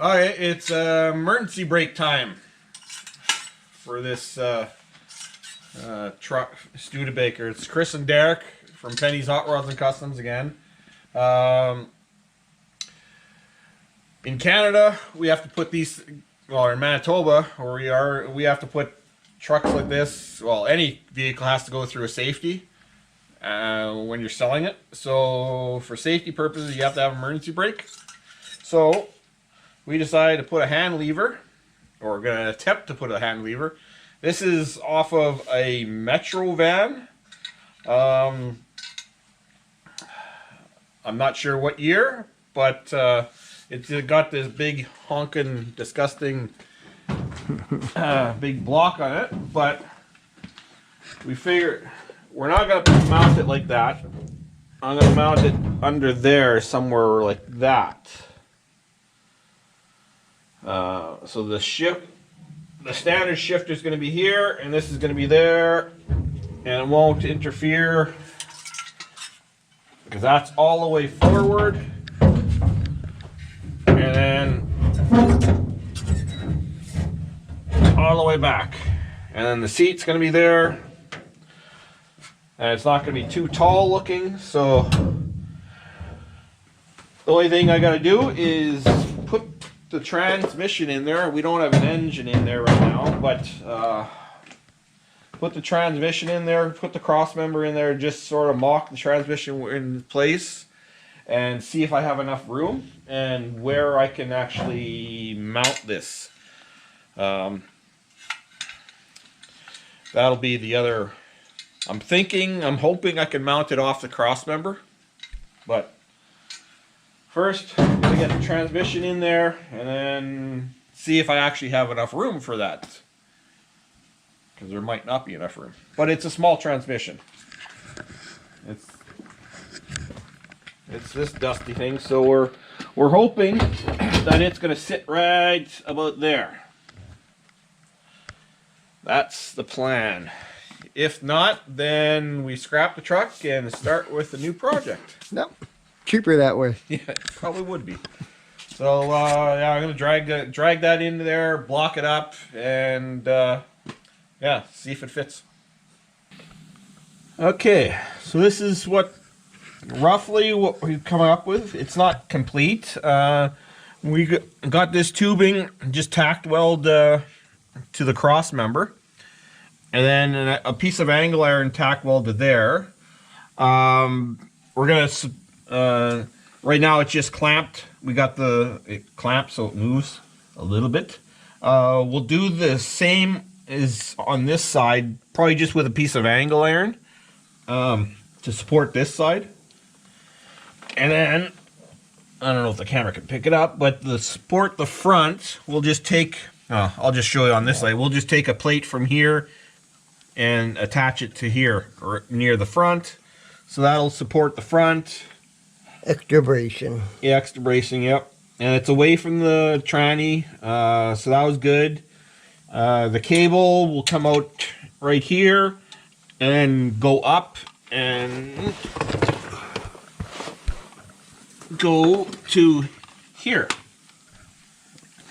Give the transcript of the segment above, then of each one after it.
Alright, it's emergency brake time for this truck, Studebaker. It's Chris and Derek from Penny's Hot Rods and Customs again. In Canada, we have to put these, well, in Manitoba, where we have to put trucks like this, well, any vehicle has to go through a safety when you're selling it. So for safety purposes, you have to have emergency brake. So we decided to put a hand lever, or we're going to attempt to put a hand lever. This is off of a Metro van. I'm not sure what year, but it's got this big honking, disgusting big block on it. But we figured we're not going to mount it like that. I'm going to mount it under there somewhere like that. So the standard shifter is going to be here, and this is going to be there, and it won't interfere because that's all the way forward, and then all the way back, and then the seat's going to be there, and it's not going to be too tall looking. So the only thing I got to do is put the transmission in there. We don't have an engine in there right now, but put the transmission in there, put the cross member in there, just sort of mock the transmission in place and see if I have enough room and where I can actually mount this. That'll be the other. I'm hoping I can mount it off the cross member, but first, I'm going to get the transmission in there and then see if I actually have enough room for that. Because there might not be enough room. But it's a small transmission. It's this dusty thing, so we're hoping that it's going to sit right about there. That's the plan. If not, then we scrap the truck and start with a new project. Nope. Cheaper that way. Yeah, it probably would be. So yeah, I'm gonna drag that into there, block it up, and yeah, see if it fits. Okay, so this is roughly what we've come up with. It's not complete. We got this tubing just tacked weld to the cross member, and then a piece of angle iron tack welded there. We're gonna right now it's just clamped. We got it clamped so it moves a little bit. We'll do the same as on this side, probably just with a piece of angle iron to support this side. And then I don't know if the camera can pick it up, but to support the front, we'll just take. I'll just show you on this side. We'll just take a plate from here and attach it to here or near the front, so that'll support the front. Extra bracing. Yeah, extra bracing, yep. And it's away from the tranny, so that was good. The cable will come out right here and go up and go to here.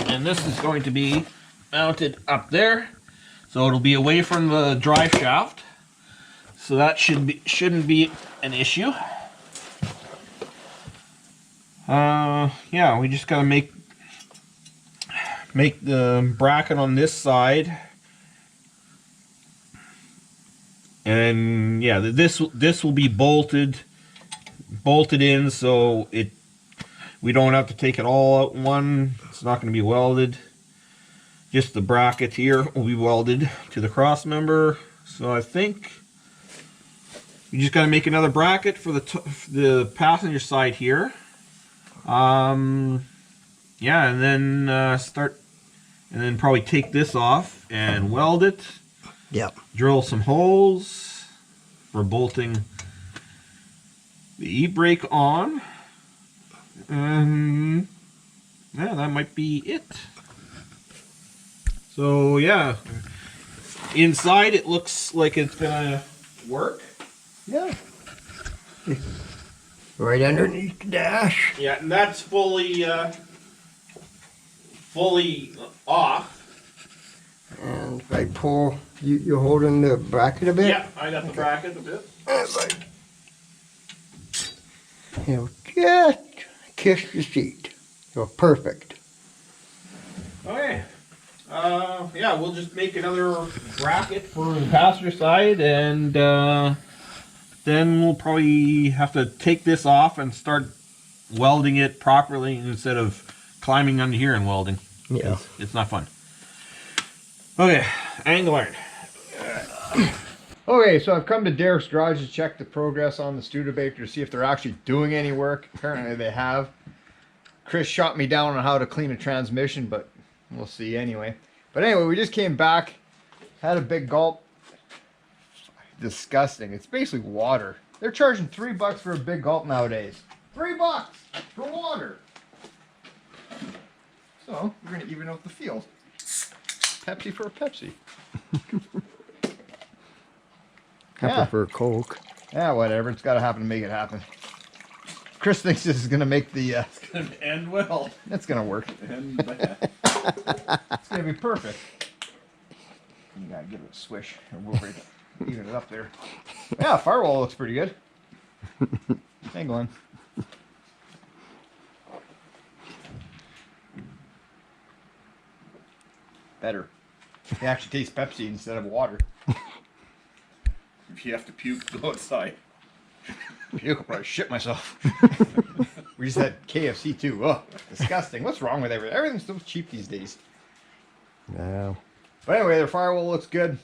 And this is going to be mounted up there, so it'll be away from the drive shaft. So that shouldn't be an issue. Yeah, we just gotta make the bracket on this side, and yeah, this will be bolted in, so we don't have to take it all out one. It's not going to be welded. Just the bracket here will be welded to the cross member. So I think you just got to make another bracket for the passenger side here. Yeah, and then and then probably take this off and weld it. Yep. Drill some holes for bolting the e-brake on. And yeah, that might be it. So yeah, inside it looks like it's gonna work. Yeah. Right underneath the dash. Yeah, and that's fully fully off. And if I pull, you're holding the bracket a bit? Yeah, I got the bracket a bit. You'll just kiss the seat. You're perfect. Okay. Yeah, we'll just make another bracket for the passenger side, and then we'll probably have to take this off and start welding it properly instead of climbing under here and welding. Yeah. It's not fun. Okay, angle iron. Okay, so I've come to Derek's garage to check the progress on the Studebaker to see if they're actually doing any work. Apparently they have. Chris shot me down on how to clean a transmission, but we'll see anyway. But anyway, we just came back, had a big gulp. Disgusting. It's basically water. They're charging $3 for a big gulp nowadays. $3 for water. So we're gonna even out the field. Pepsi for a Pepsi. I Yeah. prefer Coke. Yeah, whatever. It's got to happen to make it happen. Chris thinks this is gonna make the. It's gonna end well. It's gonna work. End bad. It's gonna be perfect. You gotta give it a swish, and we'll break it, even it up there. Yeah, firewall looks pretty good. Hang on. Better. It actually tastes Pepsi instead of water. If you have to puke, go outside. Puke, I'll probably shit myself. We just had KFC too. Oh, disgusting. What's wrong with everything? Everything's so cheap these days. Yeah. But anyway, their firewall looks good.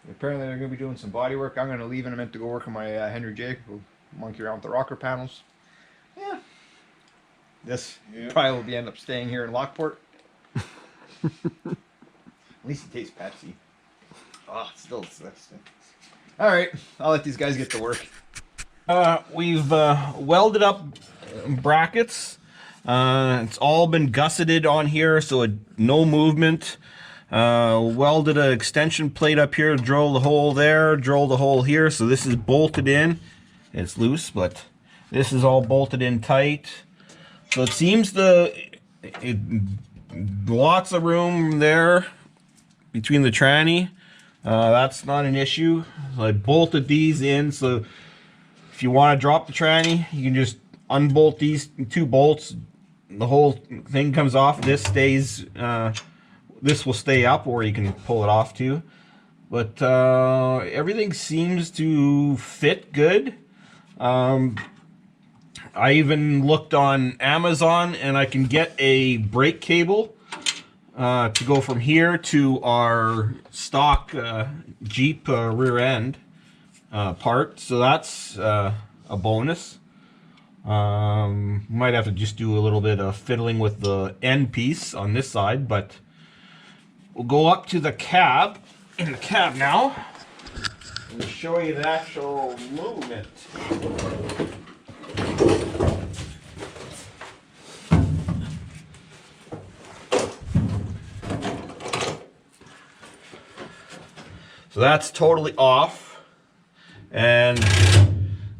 Apparently they're going to be doing some body work. I'm going to leave in a minute to go work on my Henry J. We'll monkey around with the rocker panels. Yeah. This probably will be end up staying here in Lockport. At least it tastes Pepsi. Oh, it's still disgusting. All right, I'll let these guys get to work. We've welded up brackets. It's all been gusseted on here, so no movement. Welded an extension plate up here, drilled a hole there, drilled a hole here. So this is bolted in. It's loose, but this is all bolted in tight. So it seems lots of room there between the tranny. That's not an issue. So I bolted these in, so if you want to drop the tranny, you can just unbolt these two bolts. The whole thing comes off. This stays. This will stay up, or you can pull it off too. But everything seems to fit good. I even looked on Amazon, and I can get a brake cable to go from here to our stock Jeep rear end part. So that's a bonus. Might have to just do a little bit of fiddling with the end piece on this side, but we'll go up to the cab. In the cab now, and show you the actual movement. So that's totally off, and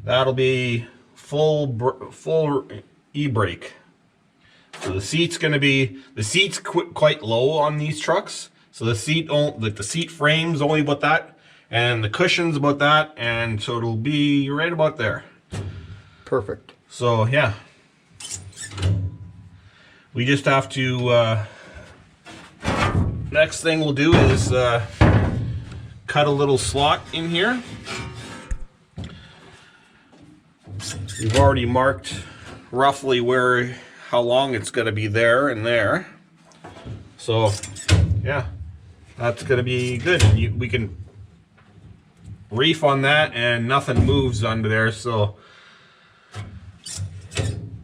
that'll be full e-brake. So the seat's quite low on these trucks. So the seat frame's only about that, and the cushion's about that, and so it'll be right about there. Perfect. So yeah, we just have to. Next thing we'll do is cut a little slot in here. We've already marked roughly how long it's going to be there and there. So yeah, that's going to be good. We can reef on that and nothing moves under there. So,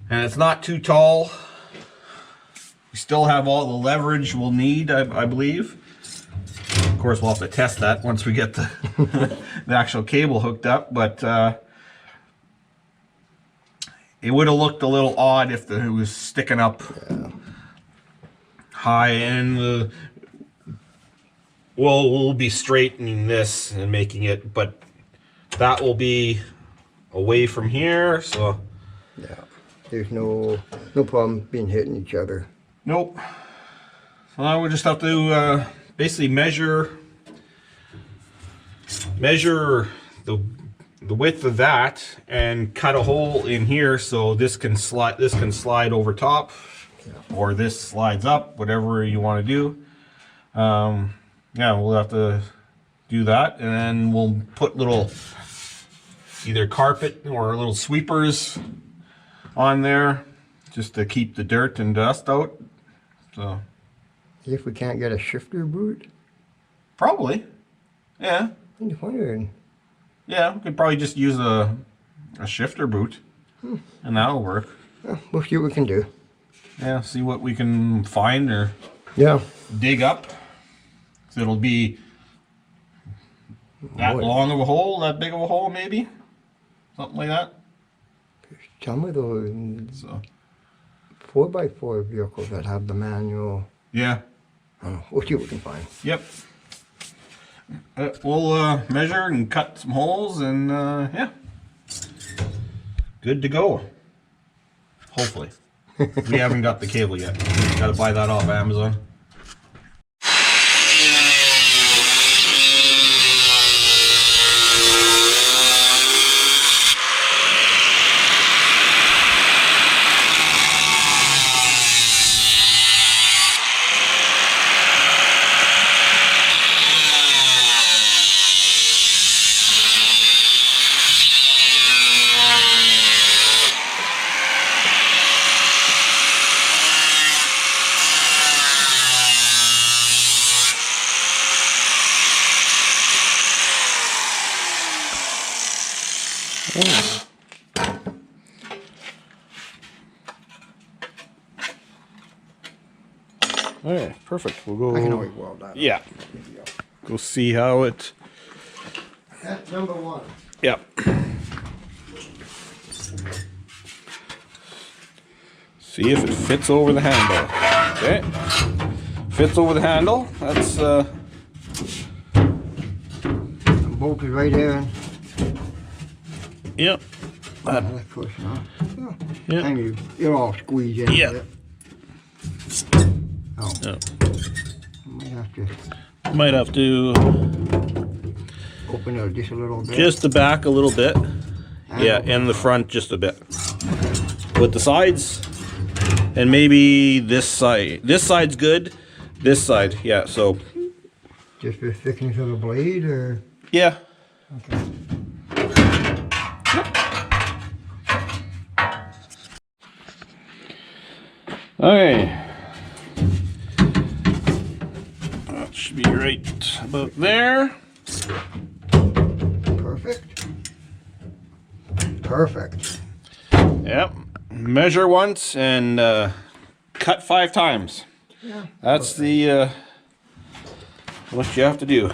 and it's not too tall. We still have all the leverage we'll need, I believe. Of course, we'll have to test that once we get the the actual cable hooked up, but it would have looked a little odd if it was sticking up high, and we'll be straightening this and making it, but that will be away from here, so Yeah. There's no problem being hitting each other. Nope. So now we just have to basically measure the width of that and cut a hole in here so this can slide over top, or this slides up, whatever you want to do. Yeah, we'll have to do that, and then we'll put little either carpet or little sweepers on there just to keep the dirt and dust out. So If we can't get a shifter boot, probably, yeah. I'm just wondering. Yeah, we could probably just use a shifter boot, and that'll work. We'll see what we can do. Yeah, see what we can find or Yeah. dig up. So it'll be that long of a hole, that big of a hole, maybe, something like that. Some of those So 4x4 vehicles that have the manual. yeah, We'll see what we can find. yep. We'll measure and cut some holes, and yeah, good to go. Hopefully. We haven't got the cable yet. Got to buy that off Amazon. Okay, perfect. We'll go. I can always weld that. Yeah. Go see how it. That's number one. Yep. See if it fits over the handle. Okay. Fits over the handle. That's Bolted right there. Yep. That's pushing off. Yep. And you're all squeezed in. Yep. Oh. Yep. Might have to Might have to open it just a little bit. just the back a little bit. Yeah, and the front just a bit. With the sides, and maybe this side. This side's good. This side, yeah. So Just for thickness of the blade, or? yeah. Okay. Okay. That should be right about there. Perfect. Perfect. Yep. Measure once and cut 5 times. Yeah. That's the what you have to do.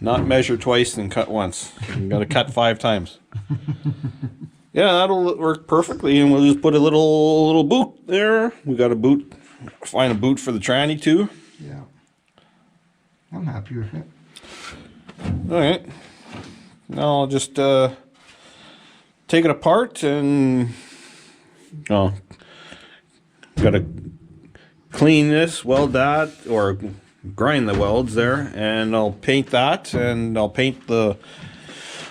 Not measure twice and cut once. You got to cut 5 times. Yeah, that'll work perfectly, and we'll just put a little boot there. We got a boot. Find a boot for the tranny too. Yeah. I'm happy with it. All right. Now I'll just take it apart and got to clean this, weld that, or grind the welds there, and I'll paint that, and I'll paint the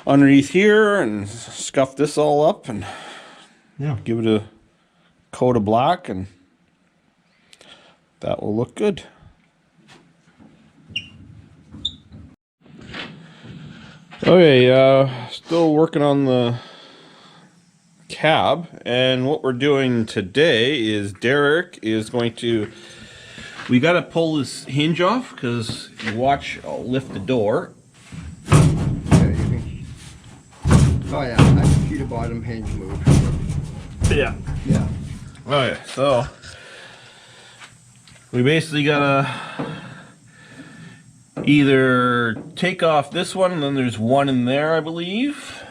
underneath here and scuff this all up and Yeah. give it a coat of black, and that will look good. Okay, still working on the cab, and what we're doing today is Derek is going to, we got to pull this hinge off, because you watch, I'll lift the door. Yeah, you can. Oh yeah, I can see the bottom hinge move. Yeah. Yeah. Okay, so we basically gotta either take off this one, and then there's one in there, I believe.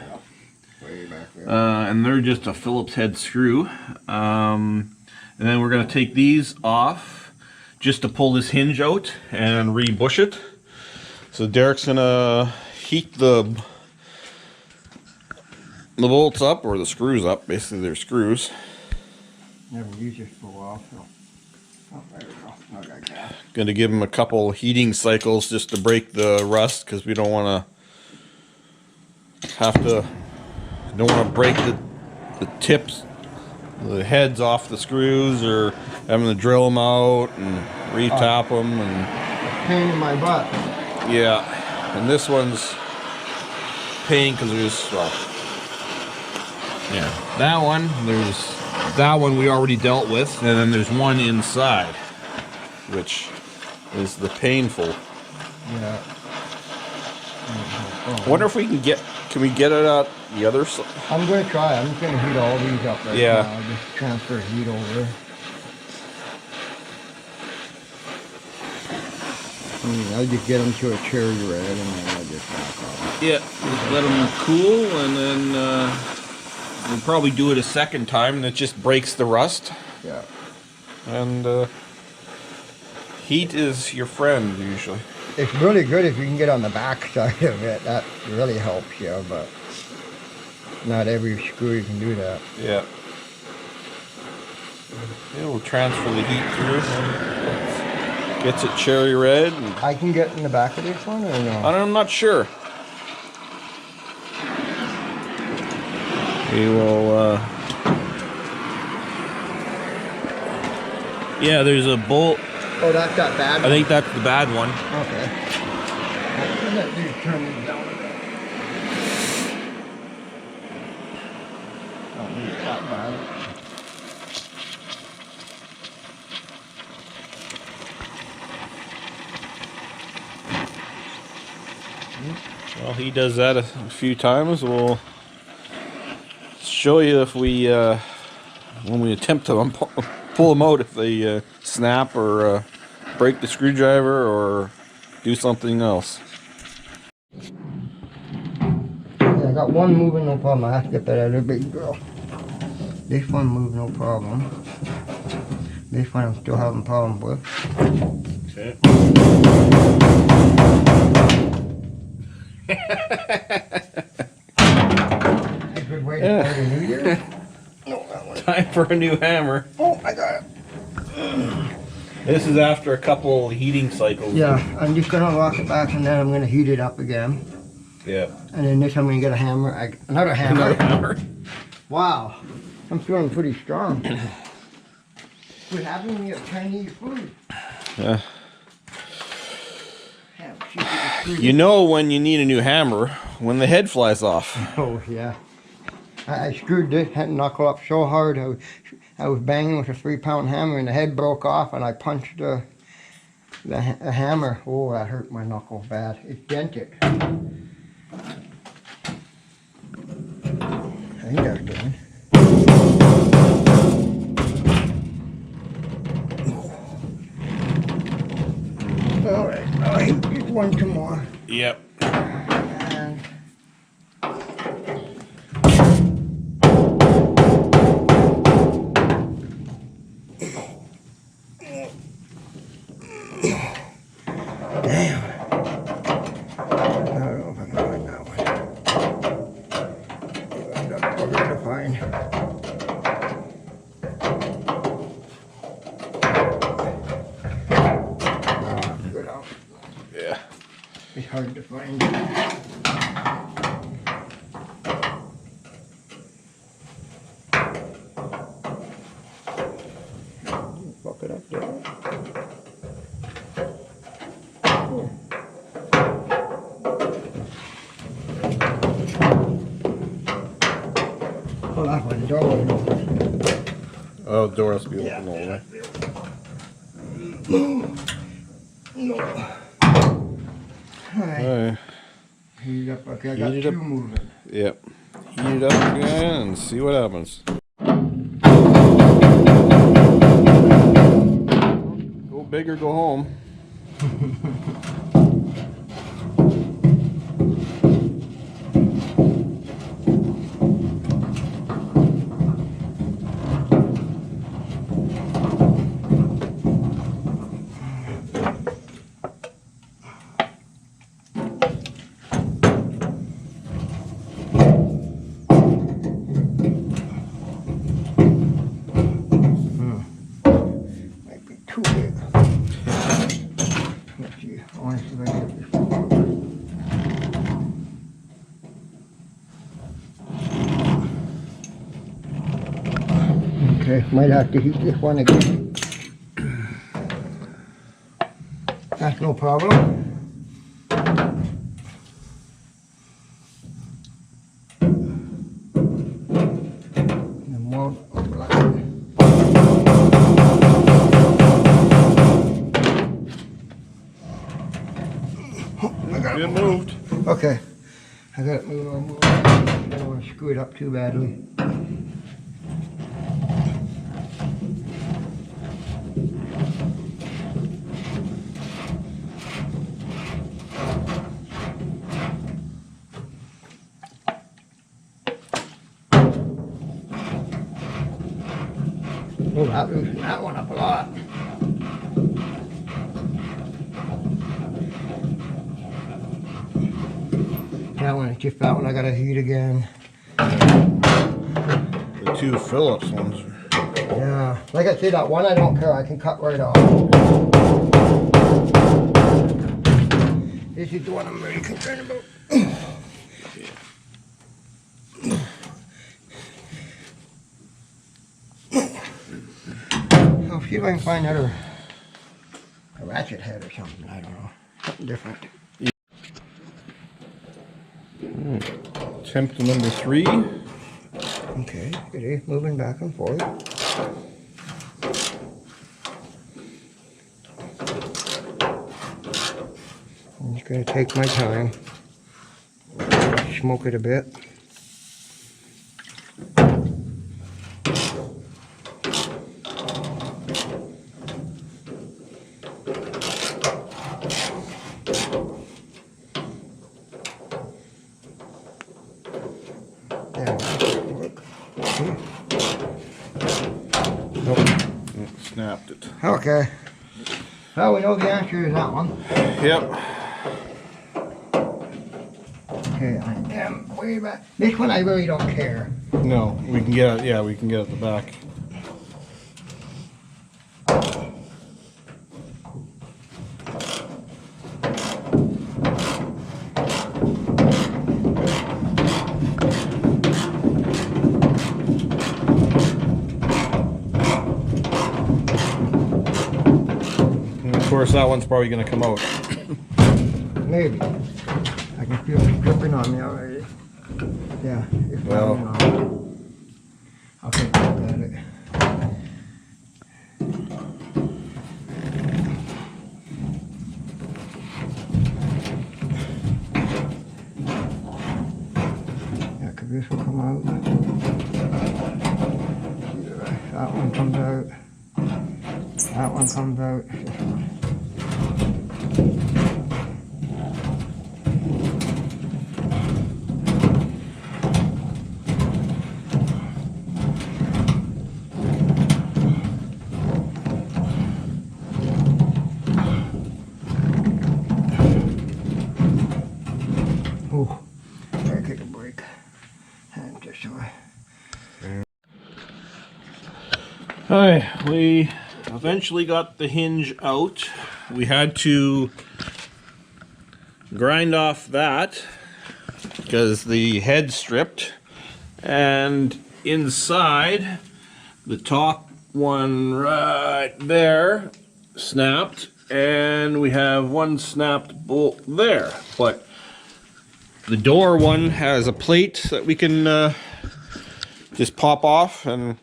Way back there. And they're just a Phillips head screw. And then we're gonna take these off just to pull this hinge out and re-bush it. So Derek's gonna heat the the bolts up or the screws up. Basically, they're screws. Never used this for a while, so. Oh, there we go. I got gas. Going to give them a couple heating cycles just to break the rust because we don't want to break the tips, the heads off the screws, or having to drill them out and retap them. And Pain in my butt. yeah, and this one's pain because that one we already dealt with, and then there's one inside, which is the painful. Yeah. I wonder if we can get it out the other side? I'm going to try. I'm just going to heat all these up right Yeah. now. I'll just transfer heat over. I'll just get them to a cherry red and then I'll just back off. Yeah, just let them cool, and then we'll probably do it a second time, and it just breaks the rust. Yeah. And heat is your friend usually. It's really good if you can get on the back side of it. That really helps you, but not every screw you can do that. Yeah. It'll transfer the heat through. Gets it cherry red. And I can get in the back of this one or no? I'm not sure. We will. Yeah, there's a bolt. Oh, that's that bad I one? think that's the bad one. Okay. Let me turn these down a bit. Oh, it's that bad. Well, he does that a few times. We'll show you if we, when we attempt to pull them out, if they snap or break the screwdriver or do something else. Yeah, I got one moving, no problem. I have to get that other big girl. This one moved, no problem. This one I'm still having problems with. Okay. A good way to start a new year. No, that one. Time for a new hammer. Oh, I got it. This is after a couple heating cycles. Yeah, I'm just gonna lock it back and then I'm gonna heat it up again. Yeah. And then this I'm gonna get a hammer, another hammer. Another hammer. Wow, I'm feeling pretty strong. What happened when you have Chinese food? Yeah. Damn, shoot, it's pretty- You know when you need a new hammer when the head flies off. Oh yeah. I screwed this head knuckle up so hard. I was banging with a 3-pound hammer and the head broke off and I punched the hammer. Oh, that hurt my knuckle bad. It's dented. I think that's good. All right, just one, two more. Yep. And damn. I don't know if I can find that one. I've got bugger to find. Good out. Yeah. It's hard to find. Fuck it up there. Oh, that one, the door wasn't open. Oh, the door has to be open all the way. No. Alright, Alright. heat it up. Okay, I got Heat it two up. moving. Yep. Heat it up again and see what happens. Go big or go home. too big. Let's see, I want to see if I can get this one. Okay, might have to heat this one again. That's no problem. And more black. It moved. Okay, I got it moving. I don't want to screw it up too badly. Oh, that loosened that one up a lot. That one, just that one I gotta heat again. The two Phillips ones. Yeah, like I said, that one I don't care, I can cut right off. This is the one I'm really concerned about. I'll see if I can find a ratchet head or something, I don't know. Something different. Attempt to number 3. Okay, it is moving back and forth. I'm just going to take my time, smoke it a bit. There, work. See? Nope. Snapped it. Okay. Well, we know the answer is that one. Yep. Okay, I am way back. This one I really don't care. No, we can get it. Yeah, we can get it at the back. And of course, that one's probably going to come out. Maybe. I can feel it dripping on me already. Yeah, it's Well. well on. I'll take a look at it. Yeah, because this will come out. That one comes out. That one comes out. This one. Oh, better take a break. And just so I... Hi, we eventually got the hinge out. We had to grind off that because the head stripped, and inside the top one right there snapped, and we have one snapped bolt there, but the door one has a plate that we can just pop off and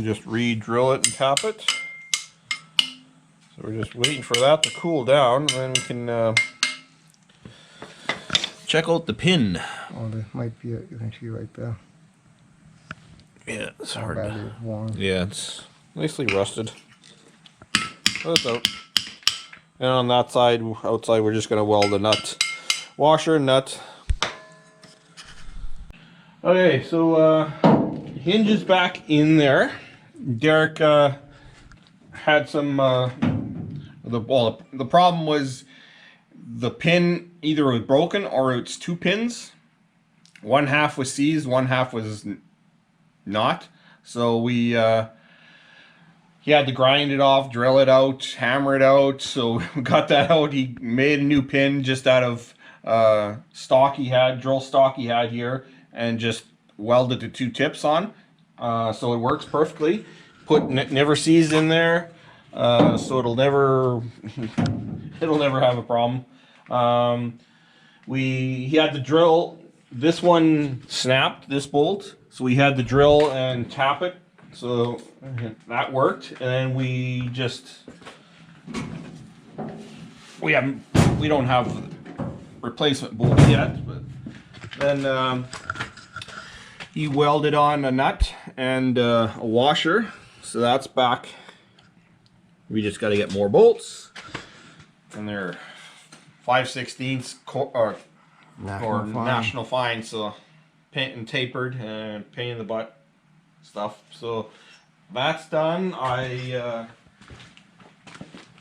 just re-drill it and tap it. So we're just waiting for that to cool down, and then we can check out the pin. Oh, there might be it. You can see right there. Yeah, it's hard. Battery's warm. Yeah, it's nicely rusted. But it's out. And on that side, outside, we're just gonna weld a nut, washer and nut. Okay, so hinge is back in there. Derek had some the problem was the pin either was broken or it's two pins. One half was seized, one half was not. So we he had to grind it off, drill it out, hammer it out. So we got that out. He made a new pin just out of stock he had, drill stock he had here, and just welded the two tips on. So it works perfectly. Put never seized in there, so it'll never have a problem. He had to drill. This one snapped, this bolt, so we had to drill and tap it. So that worked, and then we don't have replacement bolts yet, but then he welded on a nut and a washer, so that's back. We just got to get more bolts, and they're 5/16 or national fine, so paint and tapered and pain in the butt stuff. So that's done. I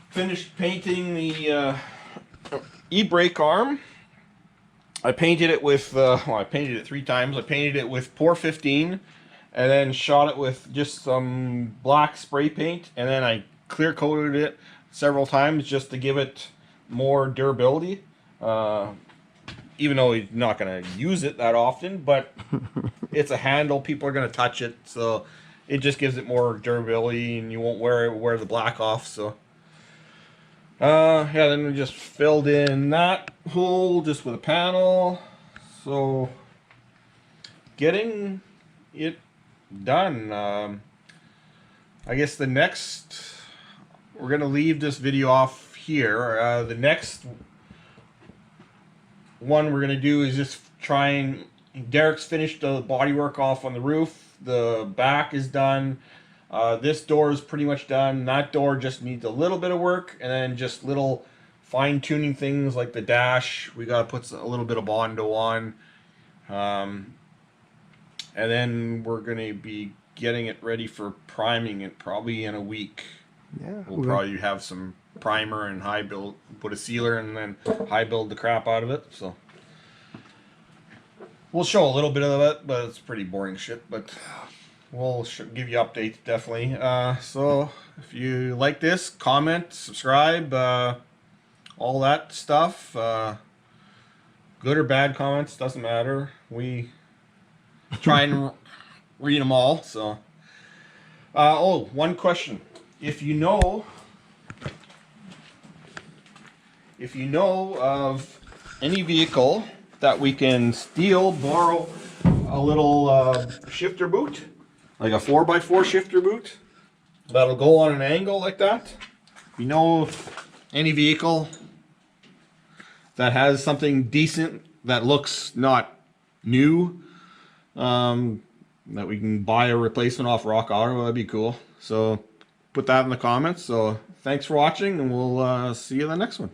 finished painting the e-brake arm. I painted it with I painted it 3 times. I painted it with Pour 15 and then shot it with just some black spray paint, and then I clear coated it several times just to give it more durability. Even though he's not going to use it that often, but it's a handle, people are going to touch it, so it just gives it more durability, and you won't wear the black off. So yeah, then we just filled in that hole just with a panel. So getting it done. I guess the next, we're going to leave this video off here. The next one we're going to do is just try and, Derek's finished the bodywork off on the roof. The back is done. This door is pretty much done. That door just needs a little bit of work, and then just little fine-tuning things like the dash. We got to put a little bit of Bondo on. And then we're going to be getting it ready for priming it probably in a week. Yeah, We'll probably have some primer and high build, put a sealer, and then high build the crap out of it. So we'll show a little bit of it, but it's pretty boring shit. But we'll give you updates definitely. So if you like this, comment, subscribe, all that stuff. Good or bad comments, doesn't matter. We try and read them all. So oh, one question. If you know of any vehicle that we can steal, borrow a little shifter boot, like a 4x4 shifter boot, that'll go on an angle like that. If you know of any vehicle that has something decent that looks not new, that we can buy a replacement off Rock Auto, that'd be cool. So put that in the comments. So thanks for watching, and we'll see you in the next one.